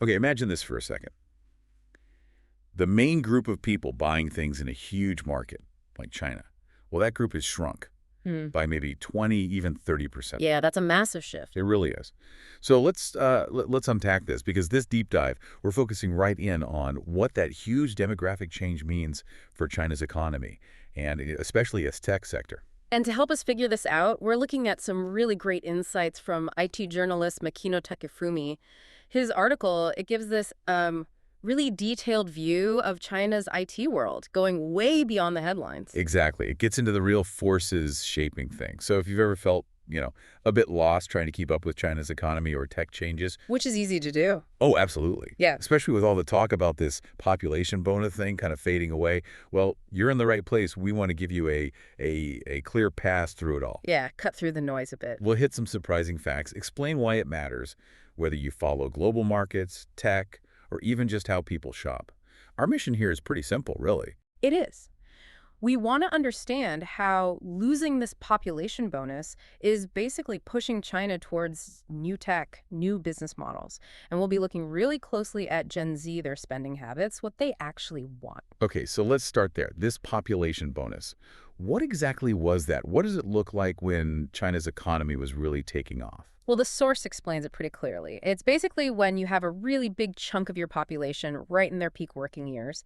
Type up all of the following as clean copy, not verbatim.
Okay, imagine this for a second. The main group of people buying things in a huge market, like China, well, that group has shrunk Hmm. by maybe 20, even 30%. Yeah, that's a massive shift. It really is. So let's unpack this, because this deep dive, we're focusing right in on what that huge demographic change means for China's economy, and especially its tech sector. And to help us figure this out, we're looking at some really great insights from IT journalist Makino Takefumi. His article, it gives this really detailed view of China's IT world, going way beyond the headlines. Exactly. It gets into the real forces shaping things. So if you've ever felt, a bit lost trying to keep up with China's economy or tech changes, Which is easy to do. oh, absolutely. Yeah. Especially with all the talk about this population bonus thing kind of fading away. Well, you're in the right place. We want to give you a clear pass through it all. Yeah, cut through the noise a bit. We'll hit some surprising facts, explain why it matters, whether you follow global markets, tech, or even just how people shop. Our mission here is pretty simple, really. It is. We want to understand how losing this population bonus is basically pushing China towards new tech, new business models. And we'll be looking really closely at Gen Z, their spending habits, what they actually want. Okay, so let's start there. This population bonus. What exactly was that? What does it look like when China's economy was really taking off? Well, the source explains it pretty clearly. It's basically when you have a really big chunk of your population right in their peak working years,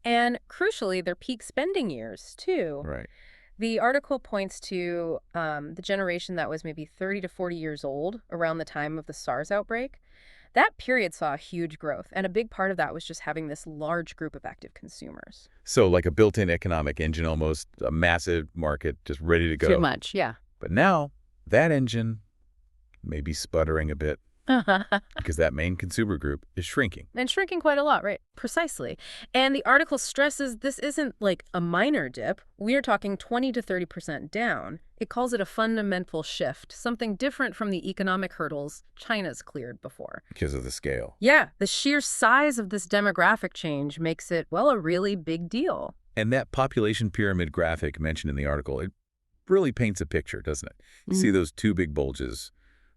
and crucially, their peak spending years, too. Right. The article points to the generation that was maybe 30 to 40 years old around the time of the SARS outbreak. That period saw a huge growth, and a big part of that was just having this large group of active consumers. So like a built-in economic engine almost, a massive market just ready to Too go. much, yeah. But now, that engine may be sputtering a bit because that main consumer group is shrinking. And shrinking quite a lot, right? Precisely. And the article stresses this isn't like a minor dip. We are talking 20 to 30% down. It calls it a fundamental shift, something different from the economic hurdles China's cleared before. Because of the scale. Yeah, the sheer size of this demographic change makes it, well, a really big deal. And that population pyramid graphic mentioned in the article, it really paints a picture, doesn't it? You see those two big bulges,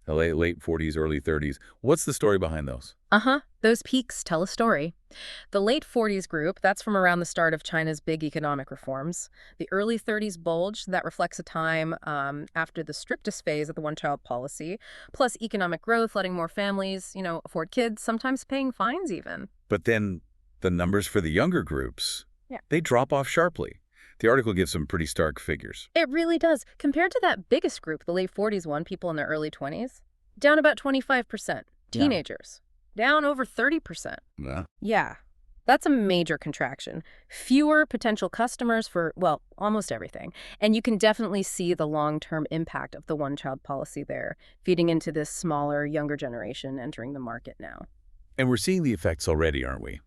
the late 40s, early 30s. What's the story behind those? Those peaks tell a story. The late 40s group, that's from around the start of China's big economic reforms. The early 30s bulge, that reflects a time after the strictest phase of the one-child policy, plus economic growth, letting more families, afford kids, sometimes paying fines even. But then the numbers for the younger groups, Yeah. they drop off sharply. The article gives some pretty stark figures. It really does. Compared to that biggest group, the late 40s one, people in their early 20s, down about 25%. Yeah. Teenagers, down over 30%. Yeah. Yeah, that's a major contraction. Fewer potential customers for, well, almost everything. And you can definitely see the long-term impact of the one-child policy there, feeding into this smaller, younger generation entering the market now. And we're seeing the effects already, aren't we?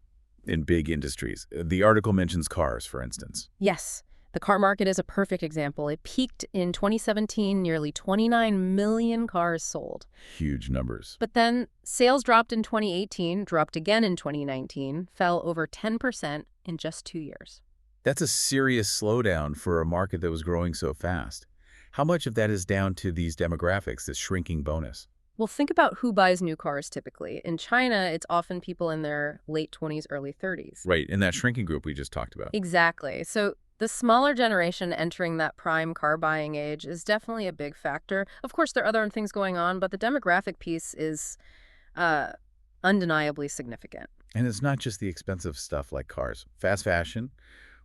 In big industries. The article mentions cars, for instance. Yes, the car market is a perfect example. It peaked in 2017, nearly 29 million cars sold. Huge numbers. But then sales dropped in 2018, dropped again in 2019, fell over 10% in just 2 years. That's a serious slowdown for a market that was growing so fast. How much of that is down to these demographics, this shrinking bonus? Well, think about who buys new cars typically. In China, it's often people in their late 20s, early 30s. Right, in that shrinking group we just talked about. Exactly. So the smaller generation entering that prime car buying age is definitely a big factor. Of course, there are other things going on, but the demographic piece is undeniably significant. And it's not just the expensive stuff like cars. Fast fashion,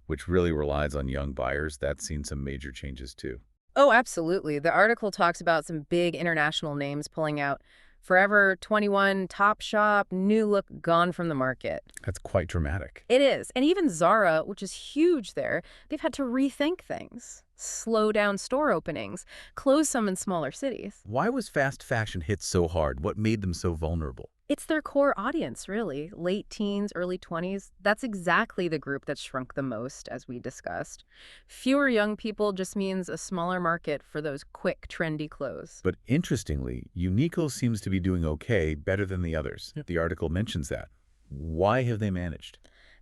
which really relies on young buyers, that's seen some major changes too. Oh, absolutely. The article talks about some big international names pulling out. Forever 21, Topshop, New Look gone from the market. That's quite dramatic. It is. And even Zara, which is huge there, they've had to rethink things, slow down store openings, close some in smaller cities. Why was fast fashion hit so hard? What made them so vulnerable? It's their core audience, really. Late teens, early 20s. That's exactly the group that's shrunk the most, as we discussed. Fewer young people just means a smaller market for those quick, trendy clothes. But interestingly, Uniqlo seems to be doing okay, better than the others. The article mentions that. Why have they managed?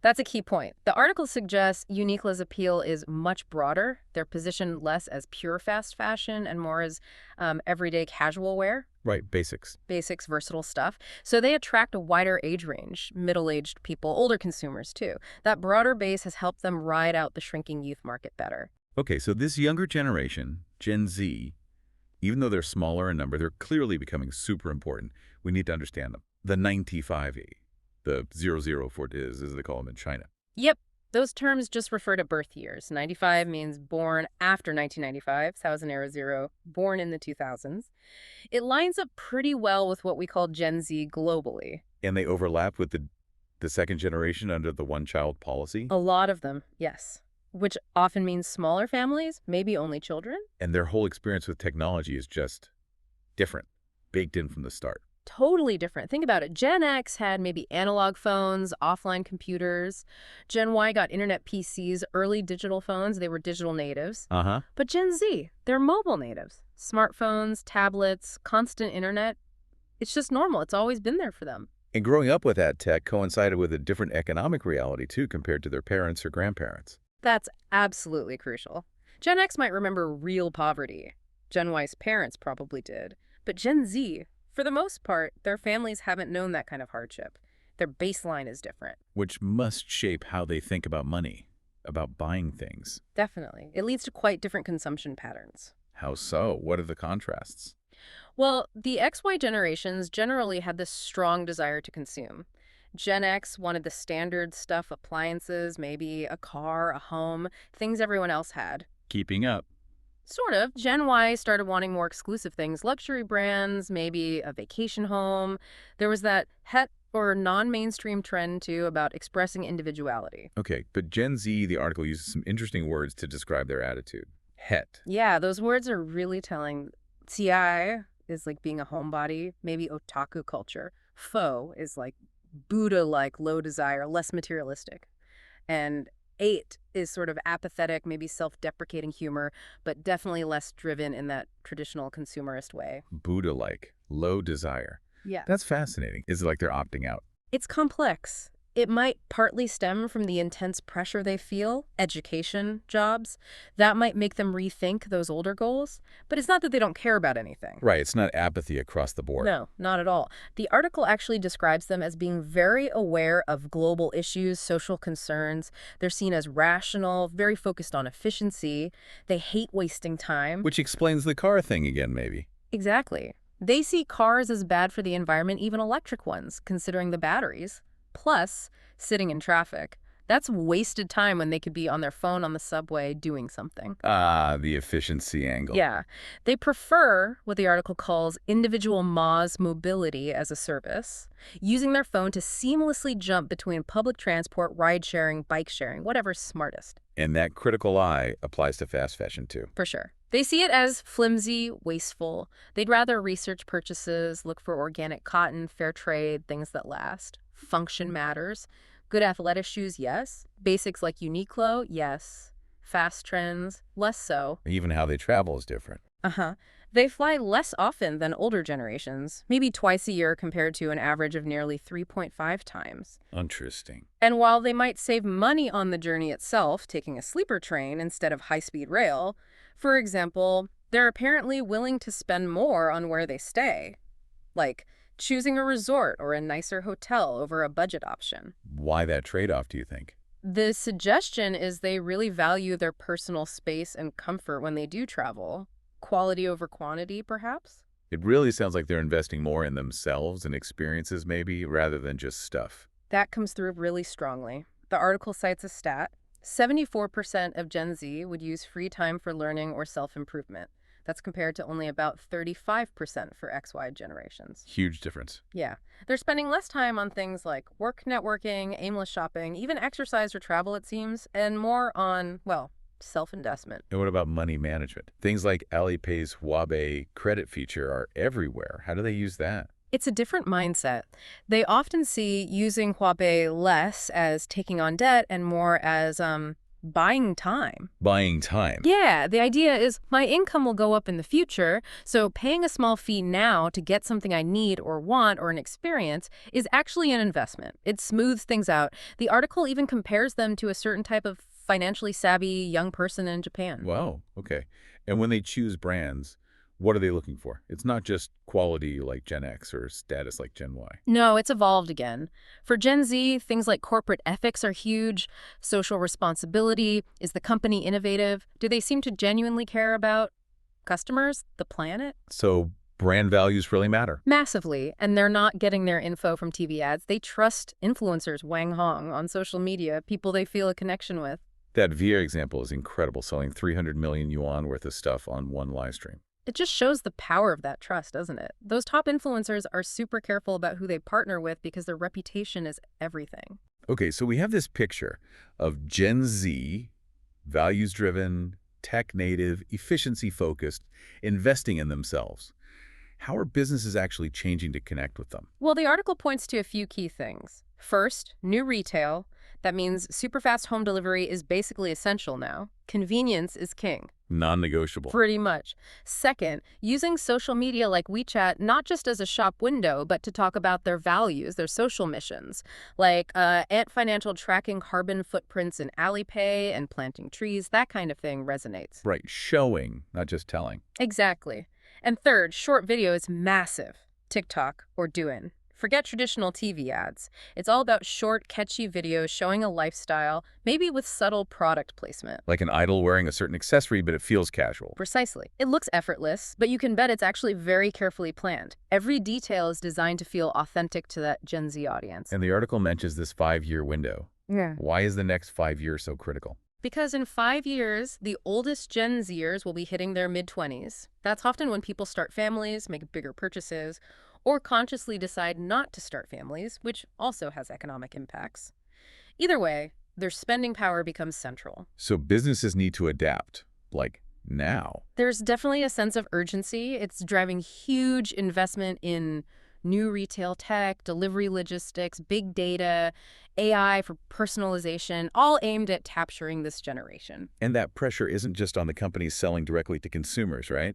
That's a key point. The article suggests Uniqlo's appeal is much broader. They're positioned less as pure fast fashion and more as everyday casual wear, Right, basics. basics, versatile stuff. So they attract a wider age range, middle-aged people, older consumers too. That broader base has helped them ride out the shrinking youth market better. Okay, so this younger generation, Gen Z, even though they're smaller in number, they're clearly becoming super important. We need to understand them. The 95E, the 004 as they call them in China. Yep, those terms just refer to birth years. 95 means born after 1995, 1000 era 0, born in the 2000s. It lines up pretty well with what we call Gen Z globally. And they overlap with the second generation under the one-child policy. A lot of them, yes. Which often means smaller families, maybe only children. And their whole experience with technology is just different, baked in from the start. Totally different. Think about it. Gen X had maybe analog phones, offline computers. Gen Y got internet PCs, early digital phones. They were digital natives. Uh-huh. But Gen Z, they're mobile natives. Smartphones, tablets, constant internet. It's just normal. It's always been there for them. And growing up with that tech coincided with a different economic reality, too, compared to their parents or grandparents. That's absolutely crucial. Gen X might remember real poverty. Gen Y's parents probably did. But Gen Z, for the most part, their families haven't known that kind of hardship. Their baseline is different. Which must shape how they think about money, about buying things. Definitely. It leads to quite different consumption patterns. How so? What are the contrasts? Well, the XY generations generally had this strong desire to consume. Gen X wanted the standard stuff, appliances, maybe a car, a home, things everyone else had. Keeping up. Sort of. Gen Y started wanting more exclusive things, luxury brands, maybe a vacation home. There was that het or non-mainstream trend, too, about expressing individuality. Okay, but Gen Z, the article uses some interesting words to describe their attitude. Het. Yeah, those words are really telling. Ti is like being a homebody, maybe otaku culture. Fo is like Buddha-like, low desire, less materialistic. And 8 is sort of apathetic, maybe self-deprecating humor, but definitely less driven in that traditional consumerist way. Buddha-like, low desire. Yeah. That's fascinating. Is it like they're opting out? It's complex. It might partly stem from the intense pressure they feel, education, jobs. That might make them rethink those older goals. But it's not that they don't care about anything. Right, it's not apathy across the board. No, not at all. The article actually describes them as being very aware of global issues, social concerns. They're seen as rational, very focused on efficiency. They hate wasting time. Which explains the car thing again, maybe. Exactly. They see cars as bad for the environment, even electric ones, considering the batteries. Plus, sitting in traffic. That's wasted time when they could be on their phone on the subway doing something. Ah, the efficiency angle. Yeah. They prefer what the article calls individual MaaS mobility as a service, using their phone to seamlessly jump between public transport, ride-sharing, bike-sharing, whatever's smartest. And that critical eye applies to fast fashion, too. For sure. They see it as flimsy, wasteful. They'd rather research purchases, look for organic cotton, fair trade, things that last. Function matters. Good athletic shoes, yes. Basics like Uniqlo, yes. Fast trends, less so. Even how they travel is different. Uh-huh. They fly less often than older generations, maybe twice a year compared to an average of nearly 3.5 times. Interesting. And while they might save money on the journey itself, taking a sleeper train instead of high-speed rail, for example, they're apparently willing to spend more on where they stay. Like choosing a resort or a nicer hotel over a budget option. Why that trade-off, do you think? The suggestion is they really value their personal space and comfort when they do travel. Quality over quantity, perhaps? It really sounds like they're investing more in themselves and experiences, maybe, rather than just stuff. That comes through really strongly. The article cites a stat. 74% of Gen Z would use free time for learning or self-improvement. That's compared to only about 35% for XY generations. Huge difference. Yeah. They're spending less time on things like work networking, aimless shopping, even exercise or travel, it seems, and more on, well, self-investment. And what about money management? Things like Alipay's Huabei credit feature are everywhere. How do they use that? It's a different mindset. They often see using Huabei less as taking on debt and more as Buying time. Buying time. Yeah, the idea is my income will go up in the future, so paying a small fee now to get something I need or want or an experience is actually an investment. It smooths things out. The article even compares them to a certain type of financially savvy young person in Japan. Wow, okay. And when they choose brands, what are they looking for? It's not just quality like Gen X or status like Gen Y. No, it's evolved again. For Gen Z, things like corporate ethics are huge. Social responsibility. Is the company innovative? Do they seem to genuinely care about customers, the planet? So brand values really matter. Massively. And they're not getting their info from TV ads. They trust influencers, Wang Hong, on social media, people they feel a connection with. That VR example is incredible, selling 300 million yuan worth of stuff on one live stream. It just shows the power of that trust, doesn't it? Those top influencers are super careful about who they partner with because their reputation is everything. Okay, so we have this picture of Gen Z, values-driven, tech-native, efficiency-focused, investing in themselves. How are businesses actually changing to connect with them? Well, the article points to a few key things. First, new retail. That means super fast home delivery is basically essential now. Convenience is king. Non-negotiable. Pretty much. Second, using social media like WeChat not just as a shop window, but to talk about their values, their social missions, like Ant Financial tracking carbon footprints in Alipay and planting trees, that kind of thing resonates. Right, showing, not just telling. Exactly. And third, short video is massive. TikTok or Douyin. Forget traditional TV ads. It's all about short, catchy videos showing a lifestyle, maybe with subtle product placement. Like an idol wearing a certain accessory, but it feels casual. Precisely. It looks effortless, but you can bet it's actually very carefully planned. Every detail is designed to feel authentic to that Gen Z audience. And the article mentions this 5-year window. Yeah. Why is the next 5 years so critical? Because in 5 years, the oldest Gen Zers will be hitting their mid-20s. That's often when people start families, make bigger purchases, or consciously decide not to start families, which also has economic impacts. Either way, their spending power becomes central. So businesses need to adapt, like now. There's definitely a sense of urgency. It's driving huge investment in new retail tech, delivery logistics, big data, AI for personalization, all aimed at capturing this generation. And that pressure isn't just on the companies selling directly to consumers, right?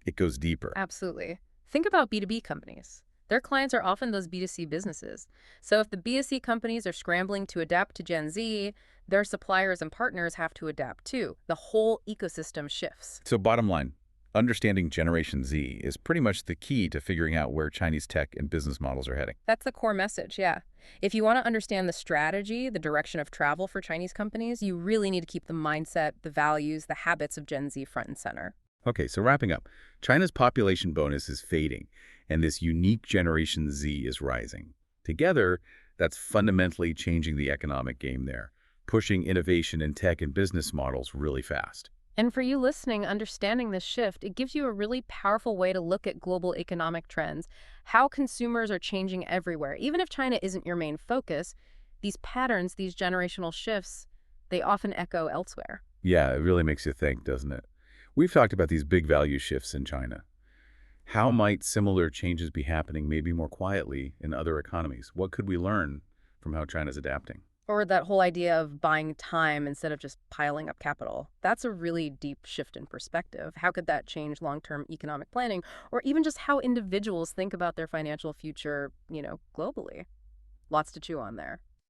It goes deeper. Absolutely. Think about B2B companies. Their clients are often those B2C businesses. So if the B2C companies are scrambling to adapt to Gen Z, their suppliers and partners have to adapt too. The whole ecosystem shifts. So bottom line, understanding Generation Z is pretty much the key to figuring out where Chinese tech and business models are heading. That's the core message, yeah. If you want to understand the strategy, the direction of travel for Chinese companies, you really need to keep the mindset, the values, the habits of Gen Z front and center. Okay, so wrapping up, China's population bonus is fading, and this unique Generation Z is rising. Together, that's fundamentally changing the economic game there, pushing innovation in tech and business models really fast. And for you listening, understanding this shift, it gives you a really powerful way to look at global economic trends, how consumers are changing everywhere. Even if China isn't your main focus, these patterns, these generational shifts, they often echo elsewhere. Yeah, it really makes you think, doesn't it? We've talked about these big value shifts in China. How might similar changes be happening maybe more quietly in other economies? What could we learn from how China's adapting? Or that whole idea of buying time instead of just piling up capital. That's a really deep shift in perspective. How could that change long-term economic planning, or even just how individuals think about their financial future, globally? Lots to chew on there.